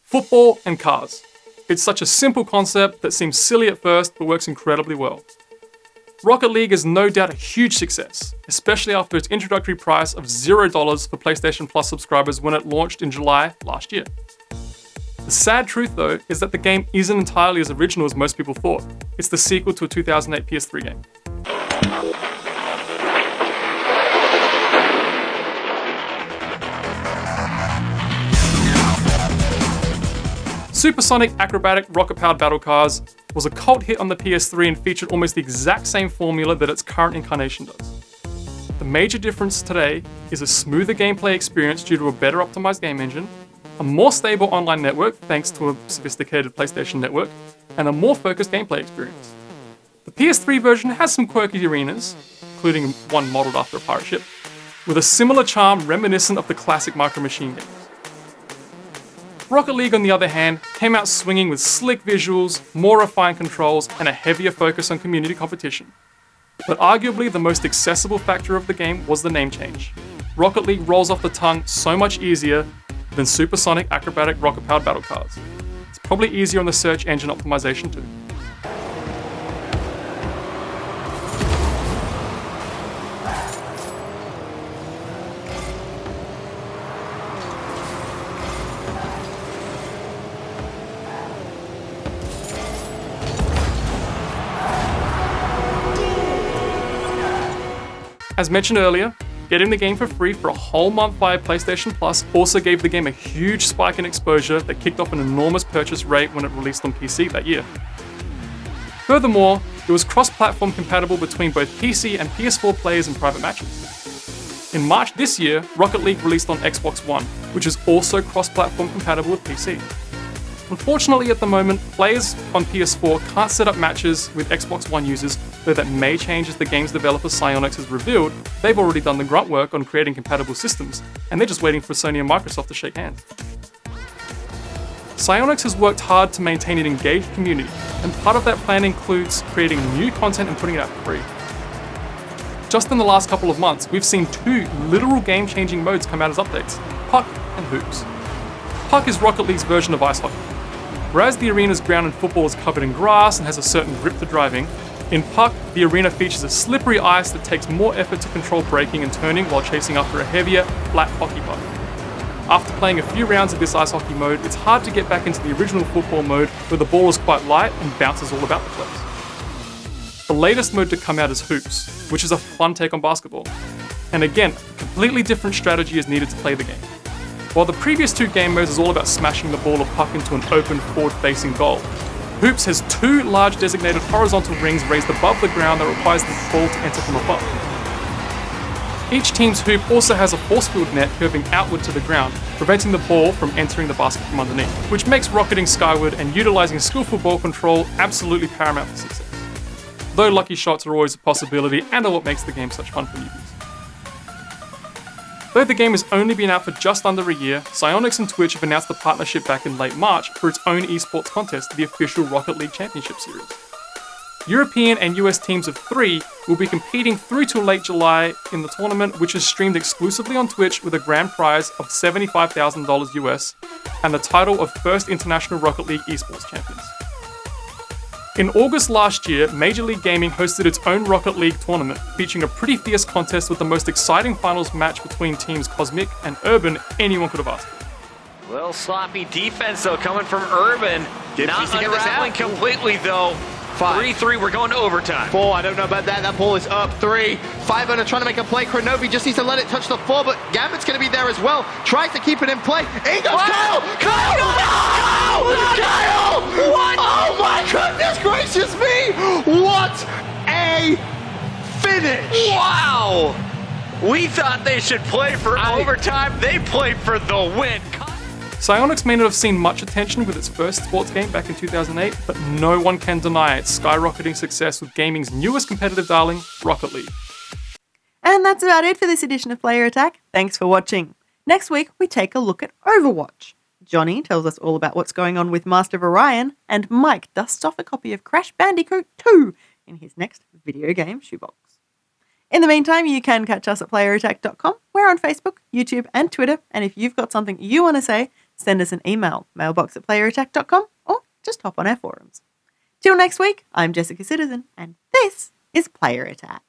Football and cars. It's such a simple concept that seems silly at first, but works incredibly well. Rocket League is no doubt a huge success, especially after its introductory price of $0 for PlayStation Plus subscribers when it launched in July last year. The sad truth, though, is that the game isn't entirely as original as most people thought. It's the sequel to a 2008 PS3 game. Supersonic acrobatic rocket-powered battle cars was a cult hit on the PS3 and featured almost the exact same formula that its current incarnation does. The major difference today is a smoother gameplay experience due to a better optimized game engine, a more stable online network thanks to a sophisticated PlayStation network, and a more focused gameplay experience. The PS3 version has some quirky arenas, including one modeled after a pirate ship, with a similar charm reminiscent of the classic Micro Machine games. Rocket League, on the other hand, came out swinging with slick visuals, more refined controls, and a heavier focus on community competition. But arguably the most accessible factor of the game was the name change. Rocket League rolls off the tongue so much easier than supersonic acrobatic rocket-powered battle cars. It's probably easier on the search engine optimization too. As mentioned earlier, getting the game for free for a whole month via PlayStation Plus also gave the game a huge spike in exposure that kicked off an enormous purchase rate when it released on PC that year. Furthermore, it was cross-platform compatible between both PC and PS4 players in private matches. In March this year, Rocket League released on Xbox One, which is also cross-platform compatible with PC. Unfortunately, at the moment, players on PS4 can't set up matches with Xbox One users, though that may change as the game's developer Psyonix has revealed they've already done the grunt work on creating compatible systems, and they're just waiting for Sony and Microsoft to shake hands. Psyonix has worked hard to maintain an engaged community, and part of that plan includes creating new content and putting it out for free. Just in the last couple of months, we've seen two literal game-changing modes come out as updates, Puck and Hoops. Puck is Rocket League's version of ice hockey. Whereas the arena's ground in football is covered in grass and has a certain grip to driving, in Puck, the arena features a slippery ice that takes more effort to control braking and turning while chasing after a heavier, flat hockey puck. After playing a few rounds of this ice hockey mode, it's hard to get back into the original football mode where the ball is quite light and bounces all about the place. The latest mode to come out is Hoops, which is a fun take on basketball. And again, a completely different strategy is needed to play the game. While the previous two game modes is all about smashing the ball or puck into an open forward-facing goal, Hoops has two large designated horizontal rings raised above the ground that requires the ball to enter from above. Each team's hoop also has a force-field net curving outward to the ground, preventing the ball from entering the basket from underneath, which makes rocketing skyward and utilizing skillful ball control absolutely paramount for success. Though lucky shots are always a possibility and are what makes the game such fun for newbies. Though the game has only been out for just under a year, Psyonix and Twitch have announced a partnership back in late March for its own esports contest, the official Rocket League Championship Series. European and US teams of 3 will be competing through to late July in the tournament, which is streamed exclusively on Twitch with a grand prize of $75,000 US and the title of first international Rocket League esports champions. In August last year, Major League Gaming hosted its own Rocket League tournament, featuring a pretty fierce contest with the most exciting finals match between teams Cosmic and Urban anyone could have asked for. Little sloppy defense, though, coming from Urban. Not unraveling completely, though. 3-3, we're going to overtime. 4, I don't know about that. That ball is up. 3. 5 are trying to make a play. Kronovi just needs to let it touch the floor, but Gambit's going to be there as well. Tries to keep it in play. In goes Kyle! Kyle! No! Kyle! What? Oh my goodness gracious me! What a finish! Wow! We thought they should play for overtime. They played for the win. Psyonix may not have seen much attention with its first sports game back in 2008, but no one can deny its skyrocketing success with gaming's newest competitive darling, Rocket League. And that's about it for this edition of Player Attack. Thanks for watching. Next week, we take a look at Overwatch. Johnny tells us all about what's going on with Master of Orion, and Mike dusts off a copy of Crash Bandicoot 2 in his next video game shoebox. In the meantime, you can catch us at playerattack.com. We're on Facebook, YouTube, and Twitter, and if you've got something you want to say, send us an email, mailbox@playerattack.com, or just hop on our forums. Till next week, I'm Jessica Citizen, and this is Player Attack.